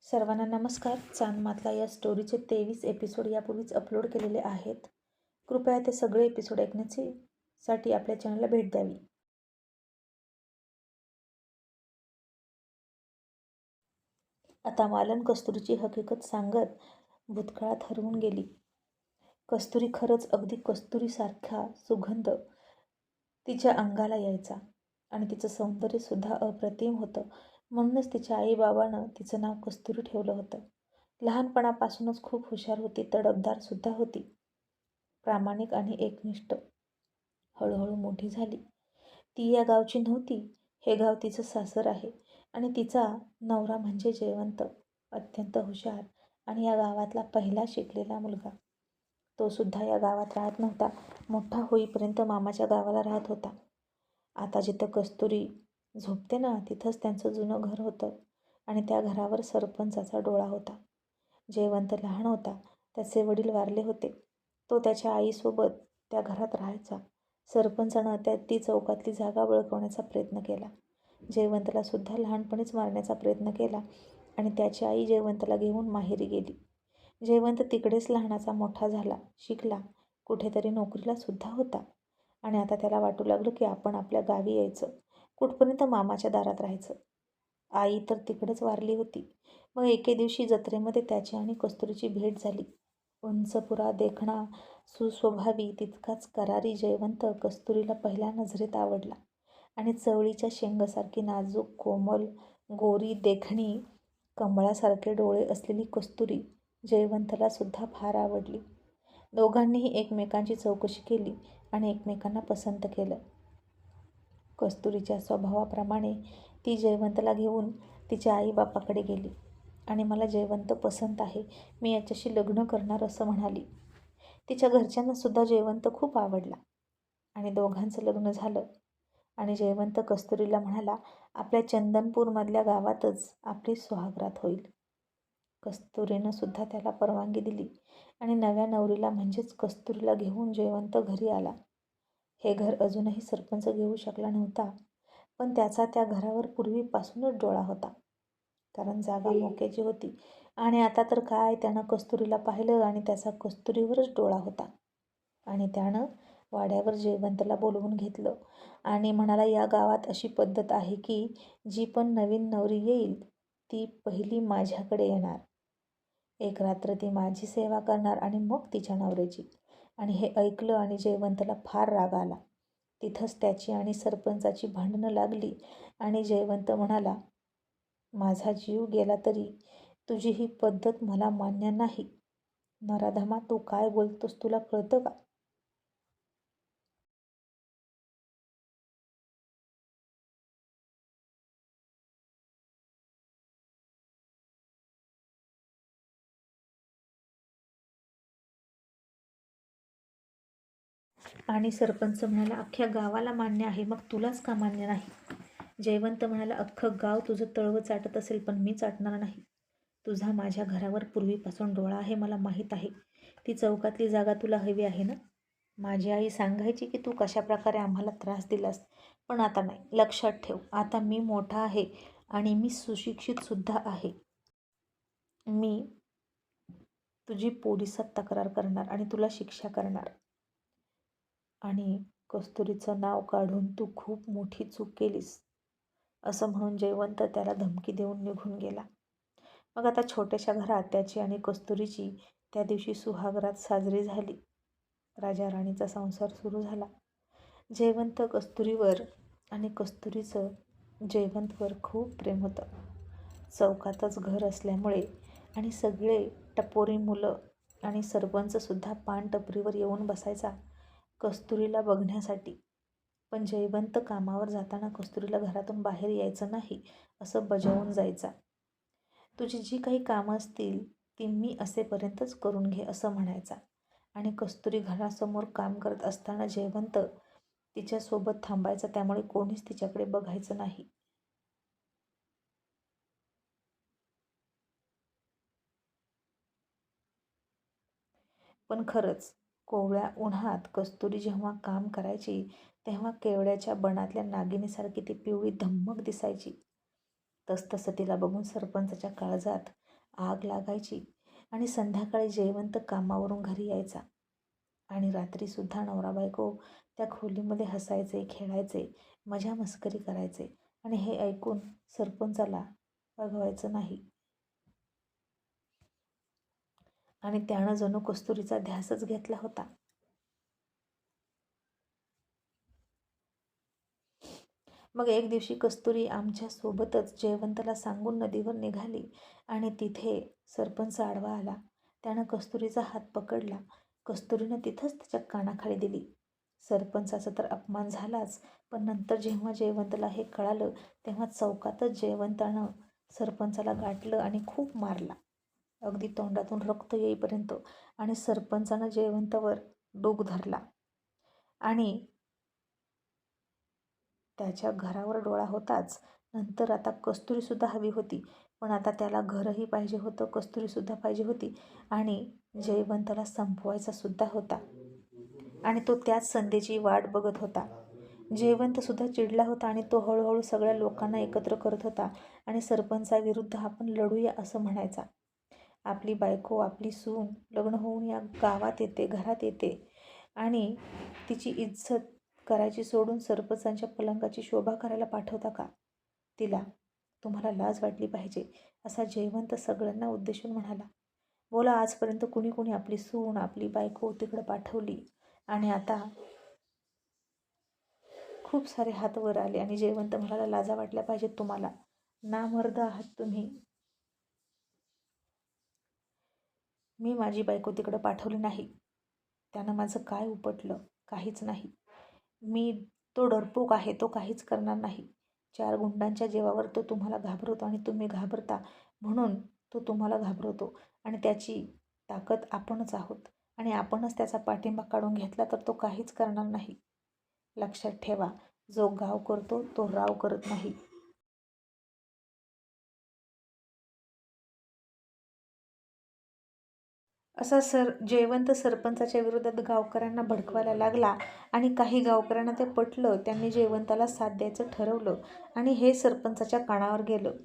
सर्वांना नमस्कार. चांदमातला या स्टोरीचे 23 एपिसोड यापूर्वीच अपलोड केलेले आहेत. कृपया ते सगळे एपिसोड ऐकण्यासाठी आपल्या चॅनलला भेट द्यावी. आता मालन कस्तुरीची हकीकत सांगत भूतकाळात हरवून गेली. कस्तुरी खरंच अगदी कस्तुरीसारखा सुगंध तिच्या अंगाला यायचा आणि तिचं सौंदर्यसुद्धा अप्रतिम होतं. म्हणूनच तिच्या आईबाबानं तिचं नाव कस्तुरी ठेवलं होतं. लहानपणापासूनच खूप हुशार होती, तडफदारसुद्धा होती, प्रामाणिक आणि एकनिष्ठ. हळूहळू मोठी झाली. ती या गावची नव्हती. हे गाव तिचं सासर आहे आणि तिचा नवरा म्हणजे जयवंत, अत्यंत हुशार आणि या गावातला पहिला शिकलेला मुलगा. तो सुद्धा या गावात राहत नव्हता. मोठा होईपर्यंत मामाच्या गावाला राहत होता. आता जिथं कस्तुरी झोपते ना, तिथंच त्यांचं जुनं घर होतं आणि त्या घरावर सरपंचाचा डोळा होता. जयवंत लहान होता. त्याचे वडील वारले होते. तो त्याच्या आईसोबत त्या घरात राहायचा. सरपंचानं ती चौकातली जागा बळकावण्याचा प्रयत्न केला. जयवंतला सुद्धा लहानपणीच मारण्याचा प्रयत्न केला आणि त्याची आई जयवंतला घेऊन माहेरी गेली. जयवंत तिकडेच लहानाचा मोठा झाला, शिकला, कुठेतरी नोकरीला सुद्धा होता आणि आता त्याला वाटू लागलं की आपण आपल्या गावी यायचं, कुठपर्यंत मामाच्या दारात राहायचं. आई तर तिकडेच वारली होती. मग एके दिवशी जत्रेमध्ये त्याची आणि कस्तुरीची भेट झाली. उंचपुरा, देखणा, सुस्वभावी, तितकाच करारी जयवंत कस्तुरीला पहिल्या नजरेत आवडला आणि चवळीच्या शेंगासारखी नाजूक, कोमल, गोरी, देखणी, कमळासारखे डोळे असलेली कस्तुरी जयवंतला सुद्धा फार आवडली. दोघांनीही एकमेकांची चौकशी केली आणि एकमेकांना पसंत केलं. कस्तुरीच्या स्वभावाप्रमाणे ती जयवंतला घेऊन तिच्या आईबापाकडे गेली आणि मला जयवंत पसंत आहे, मी याच्याशी लग्न करणार असं म्हणाली. तिच्या घरच्यांना सुद्धा जयवंत खूप आवडला आणि दोघांचं लग्न झालं आणि जयवंत कस्तुरीला म्हणाला, आपल्या चंदनपूरमधल्या गावातच आपली सुहागरात होईल. कस्तुरीनं सुद्धा त्याला परवानगी दिली आणि नव्या नवरीला म्हणजेच कस्तुरीला घेऊन जयवंत घरी आला. हे घर अजूनही सरपंच घेऊ शकला नव्हता, पण त्याचा त्या घरावर पूर्वीपासूनच डोळा होता, कारण जागा मोक्याची होती. आणि आता तर काय, त्यानं कस्तुरीला पाहिलं आणि त्याचा कस्तुरीवरच डोळा होता आणि त्यानं वाड्यावर जयवंतला बोलवून घेतलं आणि म्हणाला, या गावात अशी पद्धत आहे की जी पण नवीन नवरी येईल ती पहिली माझ्याकडे येणार. एक रात्र ती माझी सेवा करणार आणि मग तिच्या नवऱ्याची. आणि हे ऐकलं आणि जयवंतला फार राग आला. तिथंच त्याची आणि सरपंचाची भांडणं लागली आणि जयवंत म्हणाला, माझा जीव गेला तरी तुझी ही पद्धत मला मान्य नाही. नराधमा, तू काय बोलतोस, तुला कळतं का? आणि सरपंच म्हणाला, अख्ख्या गावाला मान्य आहे, मग तुलाच का मान्य नाही? जयवंत म्हणाला, अख्खं गाव तुझं तळवं चाटत असेल, पण मी चाटणार नाही. तुझा माझ्या घरावर पूर्वीपासून डोळा आहे, मला माहीत आहे. ती चौकातली जागा तुला हवी आहे ना? माझी आई सांगायची की तू कशाप्रकारे आम्हाला त्रास दिलास, पण आता नाही. लक्षात ठेव, आता मी मोठा आहे आणि मी सुशिक्षित सुद्धा आहे. मी तुझी पोलिसात तक्रार करणार आणि तुला शिक्षा करणार आणि कस्तुरीचं नाव काढून तू खूप मोठी चूक केलीस असं म्हणून जयवंत त्याला धमकी देऊन निघून गेला. मग आता छोट्याशा घरात त्याची आणि कस्तुरीची त्या दिवशी सुहागरात साजरी झाली. राजा राणीचा संसार सुरू झाला. जयवंत कस्तुरीवर आणि कस्तुरीचं जयवंतवर खूप प्रेम होतं. चौकातच घर असल्यामुळे आणि सगळे टपोरी मुलं आणि सरपंचसुद्धा पानटपरीवर येऊन बसायचा कस्तुरीला बघण्यासाठी. पण जयवंत कामावर जाताना कस्तुरीला घरातून बाहेर यायचं नाही असं बजावून जायचा. तुझी जी काही कामं असतील ती मी असेपर्यंतच करून घे असं म्हणायचा आणि कस्तुरी घरासमोर काम करत असताना जयवंत तिच्यासोबत थांबायचा, त्यामुळे कोणीच तिच्याकडे बघायचं नाही. पण खरंच कोवळ्या उन्हात कस्तुरी जेव्हा काम करायची तेव्हा केवड्याच्या बनातल्या नागिनीसारखी ती पिवळी धम्मक दिसायची. तसतसं तिला बघून सरपंचाच्या काळजात आग लागायची आणि संध्याकाळी जयवंत कामावरून घरी यायचा. आणि रात्रीसुद्धा नवरा बायको त्या खोलीमध्ये हसायचे, खेळायचे, मजा मस्करी करायचे. आणि हे ऐकून सरपंचाला बघवायचं नाही आणि त्यानं जणू कस्तुरीचा ध्यासच घेतला होता. मग एक दिवशी कस्तुरी आमच्या सोबतच जयवंतला सांगून नदीवर निघाली आणि तिथे सरपंच आडवा आला. त्यानं कस्तुरीचा हात पकडला. कस्तुरीनं तिथंच त्याच्या कानाखाली दिली. सरपंचाचा तर अपमान झालाच, पण नंतर जेव्हा जयवंतला हे कळालं तेव्हा चौकातच जयवंतानं सरपंचाला गाठलं आणि खूप मारला, अगदी तोंडातून रक्त येईपर्यंत. आणि सरपंचानं जयवंतावर डोक धरला आणि त्याच्या घरावर डोळा होताच. नंतर आता कस्तुरीसुद्धा हवी होती, पण आता त्याला घरही पाहिजे होतं, कस्तुरीसुद्धा पाहिजे होती आणि जयवंताला संपवायचा सुद्धा होता. आणि तो त्याच संधीची वाट बघत होता. जयवंतसुद्धा चिडला होता आणि तो हळूहळू सगळ्या लोकांना एकत्र करत होता आणि सरपंचाविरुद्ध आपण लढूया असं म्हणायचा. आपली बायको, आपली सून लग्न होऊन या गावात येते, घरात येते आणि तिची इज्जत करायची सोडून सरपंचांच्या पलंगाची शोभा करायला पाठवता का तिला? तुम्हाला लाज वाटली पाहिजे, असा जयवंत सगळ्यांना उद्देशून म्हणाला. बोला, आजपर्यंत कुणी कुणी आपली सून, आपली बायको तिकडं पाठवली आणि आता खूप सारे हात वर आले आणि जयवंत म्हणाला, लाजा वाटल्या पाहिजेत तुम्हाला, नामर्द आहात तुम्ही. मी माझी बायको तिकडं पाठवली नाही. त्यानं माझं काय उपटलं? काहीच नाही. तो डरपोक आहे, तो काहीच करणार नाही. 4 गुंडांच्या जीवावर तो तुम्हाला घाबरवतो आणि तुम्ही घाबरता म्हणून तो तुम्हाला घाबरवतो आणि त्याची ताकद आपणच आहोत आणि आपणच त्याचा पाठिंबा काढून घेतला तर तो काहीच करणार नाही. लक्षात ठेवा, जो गाव करतो तो राव करत नाही. असा जयवंत सरपंचाच्या विरोधात गावकऱ्यांना भडकवायला लागला आणि काही गावकऱ्यांना ते पटलं. त्यांनी जयवंताला साथ द्यायचं ठरवलं आणि हे सरपंचाच्या कानावर गेलं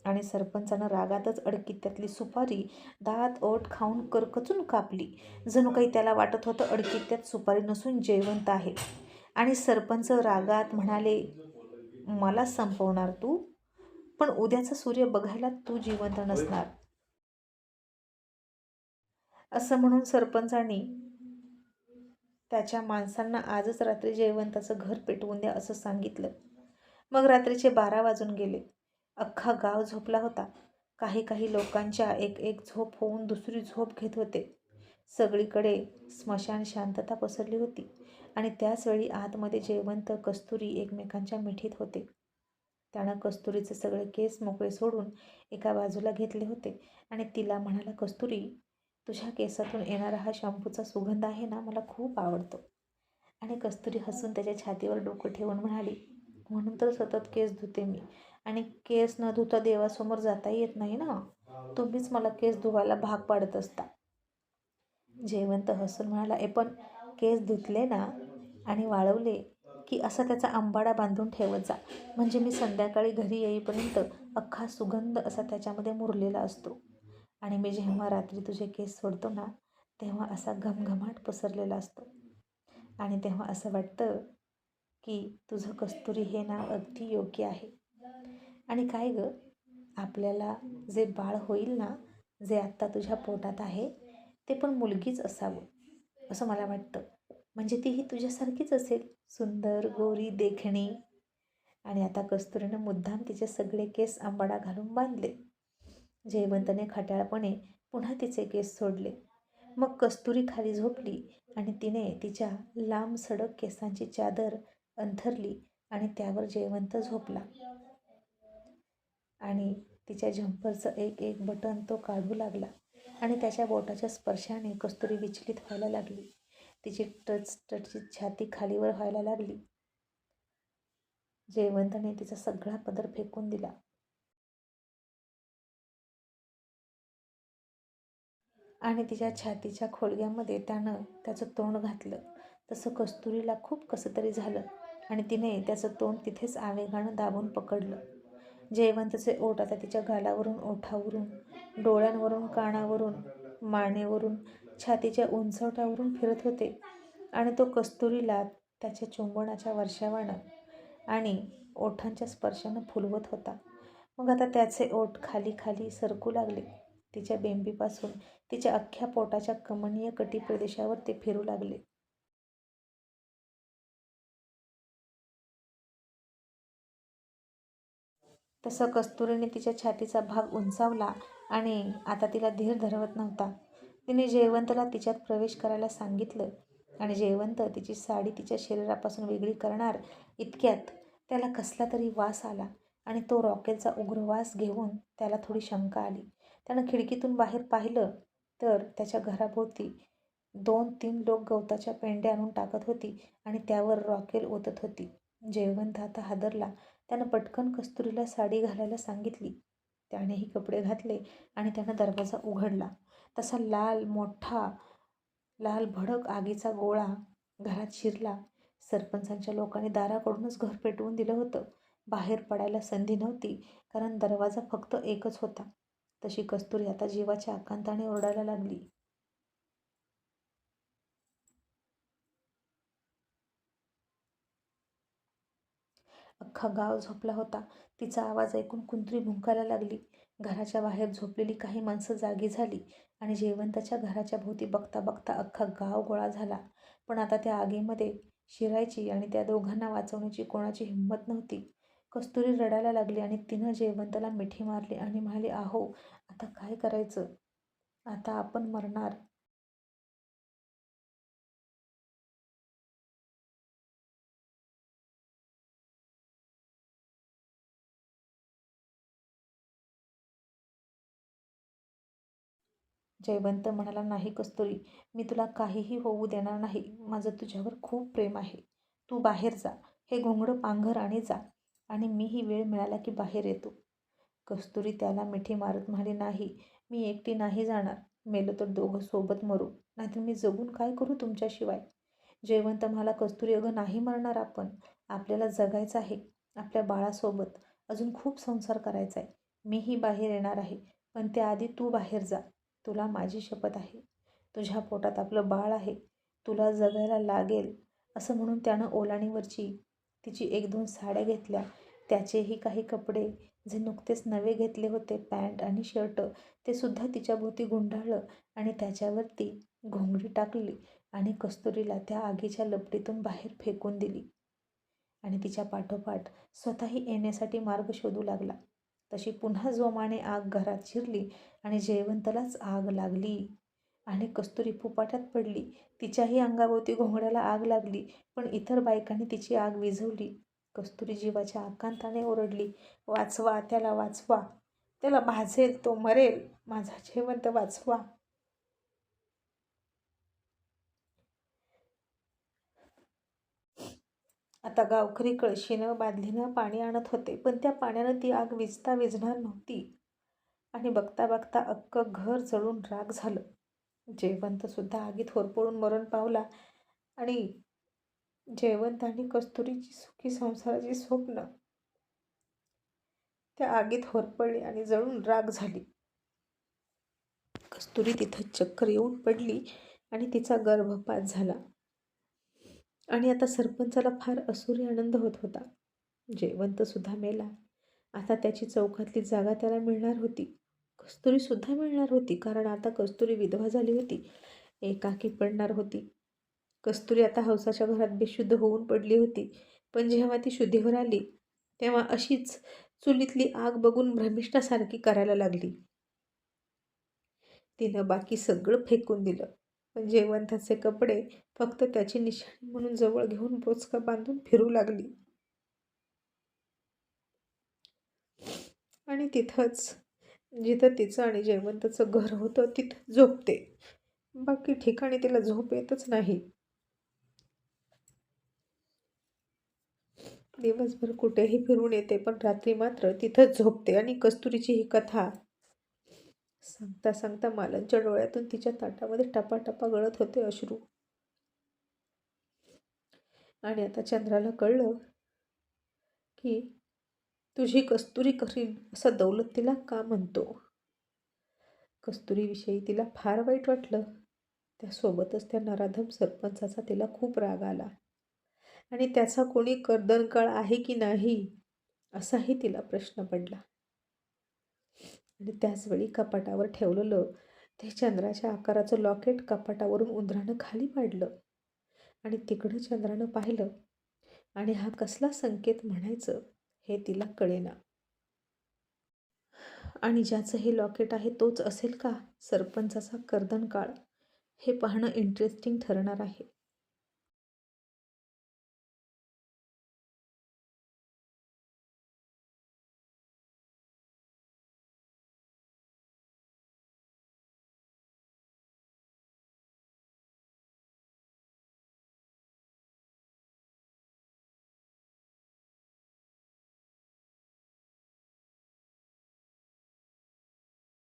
आणि सरपंचानं रागातच अडकित्त्यातली सुपारी दात ओठ खाऊन करकचून कापली. जणू काही त्याला वाटत होतं अडकित्त्यात सुपारी नसून जयवंत आहे. आणि सरपंच रागात म्हणाले, मला संपवणार तू, पण उद्याचा सूर्य बघायला तू जिवंत नसणार. असं म्हणून सरपंचांनी त्याच्या माणसांना आजच रात्री जयवंताचं घर पेटवून द्या असं सांगितलं. मग रात्रीचे 12 वाजून गेले. अख्खा गाव झोपला होता. काही लोकांच्या एक झोप होऊन दुसरी झोप घेत होते. सगळीकडे स्मशान शांतता पसरली होती आणि त्याचवेळी आतमध्ये जयवंत, कस्तुरी एकमेकांच्या मिठीत होते. त्यानं कस्तुरीचे सगळे केस मोकळे सोडून एका बाजूला घेतले होते आणि तिला म्हणाला, कस्तुरी, तुझ्या केसातून येणारा हा शॅम्पूचा सुगंध आहे ना, मला खूप आवडतो. आणि कस्तुरी हसून त्याच्या छातीवर डोकं ठेवून म्हणाली, म्हणून तर सतत केस धुते मी. आणि केस न धुता देवासमोर जाता येत नाही ना, तुम्हीच मला केस धुवायला भाग पाडत असता. जयवंत हसून म्हणाला, पण केस धुतले ना आणि वाळवले की असा त्याचा आंबाडा बांधून ठेवत जा, म्हणजे मी संध्याकाळी घरी येईपर्यंत अख्खा सुगंध असा त्याच्यामध्ये मुरलेला असतो. आणि मी जेव्हा रात्री तुझे केस सोडतो ना, तेव्हा असा घमघमाट पसरलेला असतो आणि तेव्हा असं वाटतं की तुझं कस्तुरी हे नाव अगदी योग्य आहे. आणि काय गं, आपल्याला जे बाळ होईल ना, जे आत्ता तुझ्या पोटात आहे, ते पण मुलगीच असावं असं मला वाटतं. म्हणजे तीही तुझ्यासारखीच असेल, सुंदर, गोरी, देखणी. आणि आता कस्तुरीनं मुद्दाम तिचे सगळे केस आंबाडा घालून बांधले. जयवंतने खट्याळपणे पुन्हा तिचे केस सोडले. मग कस्तुरी खाली झोपली आणि तिने तिच्या लांब सडक केसांची चादर अंथरली आणि त्यावर जयवंत झोपला. आणि तिच्या झंपरचं एक बटन तो काढू लागला आणि त्याच्या बोटाच्या स्पर्शाने कस्तुरी विचलित व्हायला लागली. तिची टचटचीत छाती खालीवर व्हायला लागली. जयवंतने तिचा सगळा पदर फेकून दिला आणि तिच्या छातीच्या खोलग्यामध्ये त्यानं त्याचं तोंड घातलं. तसं कस्तुरीला खूप कसं तरी झालं आणि तिने त्याचं तोंड तिथेच आवेगानं दाबून पकडलं. जयवंतचे ओठ आता तिच्या गालावरून, ओठावरून, डोळ्यांवरून, कानावरून, मानेवरून, छातीच्या उंचवट्यावरून फिरत होते आणि तो कस्तुरीला त्याच्या चुंबनाच्या वर्षावानं आणि ओठांच्या स्पर्शानं फुलवत होता. मग आता त्याचे ओठ खाली खाली सरकू लागले. तिच्या बेंबीपासून तिच्या अख्ख्या पोटाच्या कमनीय कटी प्रदेशावर ते फिरू लागले. तसं कस्तुरीने तिच्या छातीचा भाग उंचावला आणि आता तिला धीर धरवत नव्हता. तिने जयवंतला तिच्यात प्रवेश करायला सांगितलं आणि जयवंत तिची साडी तिच्या शरीरापासून वेगळी करणार इतक्यात त्याला कसला तरी वास आला आणि तो रॉकेलचा उग्र वास घेऊन त्याला थोडी शंका आली. त्यानं खिडकीतून बाहेर पाहिलं तर त्याच्या घराभोवती 2-3 लोक गवताच्या पेंड्या आणून टाकत होती आणि त्यावर रॉकेल ओतत होती. जयवंत आता हादरला. त्यानं पटकन कस्तुरीला साडी घालायला सांगितली. त्यानेही कपडे घातले आणि त्यानं दरवाजा उघडला. तसा मोठा लाल भडक आगीचा गोळा घरात शिरला. सरपंचांच्या लोकांनी दाराकडूनच घर पेटवून दिलं होतं. बाहेर पडायला संधी नव्हती, कारण दरवाजा फक्त एकच होता. तशी कस्तुरी आता जीवाच्या आकांताने ओरडायला लागली. अख्खा गाव झोपला होता. तिचा आवाज ऐकून कुंत्री भुंकायला लागली. घराच्या बाहेर झोपलेली काही माणसं जागी झाली आणि जयवंताच्या घराच्या भोवती बघता बघता अख्खा गाव गोळा झाला. पण आता त्या आगीमध्ये शिरायची आणि त्या दोघांना वाचवण्याची कोणाची हिंमत नव्हती. कस्तुरी रडायला लागली आणि तिनं जयवंताला मिठी मारली आणि म्हणाली, "आहो, आता काय करायचं? आता आपण मरणार." जयवंत म्हणाला, "नाही कस्तुरी, मी तुला काहीही होऊ देणार नाही. माझं तुझ्यावर खूप प्रेम आहे. तू बाहेर जा. हे घोंगडं पांघर आणि जा आणि मीही वेळ मिळाला की बाहेर येतो." कस्तुरी त्याला मिठी मारत म्हणाली, "नाही, मी एकटी नाही जाणार. मेलो तर दोघं सोबत मरू. नाहीतर मी जगून काय करू तुमच्याशिवाय?" जयवंत म्हणाला, "कस्तुरी, अगं नाही मरणार आपण. आपल्याला जगायचं आहे. आपल्या बाळासोबत अजून खूप संसार करायचा आहे. मीही बाहेर येणार आहे. पण त्याआधी तू बाहेर जा. तुला माझी शपथ आहे. तुझ्या पोटात आपलं बाळ आहे. तुला जगायला लागेल." असं म्हणून त्यानं ओलाणीवरची तिची 1-2 साड्या घेतल्या. त्याचेही काही कपडे जे नुकतेच नवे घेतले होते, पॅन्ट आणि शर्ट, ते सुद्धा तिच्याभोवती गुंडाळलं आणि त्याच्यावरती घोंगडी टाकली आणि कस्तुरीला त्या आगीच्या लपटीतून बाहेर फेकून दिली आणि तिच्या पाठोपाठ स्वतःही येण्यासाठी मार्ग शोधू लागला. तशी पुन्हा जोमाने आग घरात शिरली आणि जयवंतलाच आग लागली आणि कस्तुरी फुपाट्यात पडली. तिच्याही अंगाभोवती घोंगड्याला आग लागली, पण इतर बायकांनी तिची आग विझवली. कस्तुरी जीवाच्या आकांताने ओरडली, "वाचवा, त्याला वाचवा. त्याला भाजेल, तो मरेल. माझा जयवंत वाचवा." आता गावकरी कळशीनं बादलीनं पाणी आणत होते, पण त्या पाण्यानं ती आग विझता विझणार नव्हती आणि बघता बघता अख्खं घर जळून राख झालं. जयवंत सुद्धा आगीत होरपळून मरण पावला आणि जयवंत आणि कस्तुरीची सुखी संसाराची स्वप्न त्या आगीत होरपळली आणि जळून राख झाली. कस्तुरी तिथं चक्कर येऊन पडली आणि तिचा गर्भपात झाला आणि आता सरपंचाला फार असुरी आनंद होत होता. जयवंत सुद्धा मेला. आता त्याची चौकातली जागा त्याला मिळणार होती. कस्तुरी सुद्धा मिळणार होती, कारण आता कस्तुरी विधवा झाली होती, एकाकी पडणार होती. कस्तुरी आता हौसाच्या घरात बेशुद्ध होऊन पडली होती. पण जेव्हा ती शुद्धीवर आली तेव्हा अशीच चुलीतली आग बघून भ्रमिष्ठासारखी करायला लागली. तिनं बाकी सगळं फेकून दिलं, पण जयवंताचे कपडे फक्त त्याची निशाणी म्हणून जवळ घेऊन बोचका बांधून फिरू लागली. आणि तिथंच, जिथं तिचं आणि जयवंताचं घर होतं, तिथं झोपते. बाकी ठिकाणी तिला झोप येतच नाही. दिवसभर कुठेही फिरून येते, पण रात्री मात्र तिथंच झोपते. आणि कस्तुरीची ही कथा सांगता सांगता मालनच्या डोळ्यातून तिच्या ताटामध्ये टपाटपा गळत होते अश्रू. आणि आता चंद्राला कळलं की तुझी कस्तुरी करील असं दौलत तिला का म्हणतो? कस्तुरीविषयी तिला फार वाईट वाटलं. त्यासोबतच त्या नराधम सरपंचाचा तिला खूप राग आला आणि त्याचा कोणी कर्दनकाळ आहे की नाही असाही तिला प्रश्न पडला. आणि त्याचवेळी कपाटावर ठेवलेलं ते चंद्राच्या आकाराचं लॉकेट कपाटावरून उंदरानं खाली पाडलं आणि तिकडं चंद्रानं पाहिलं आणि हा कसला संकेत म्हणायचं हे तिला कळेना. आणि ज्याचं हे लॉकेट आहे तोच असेल का सरपंचाचा कर्दनकाळ? हे पाहणं इंटरेस्टिंग ठरणार आहे.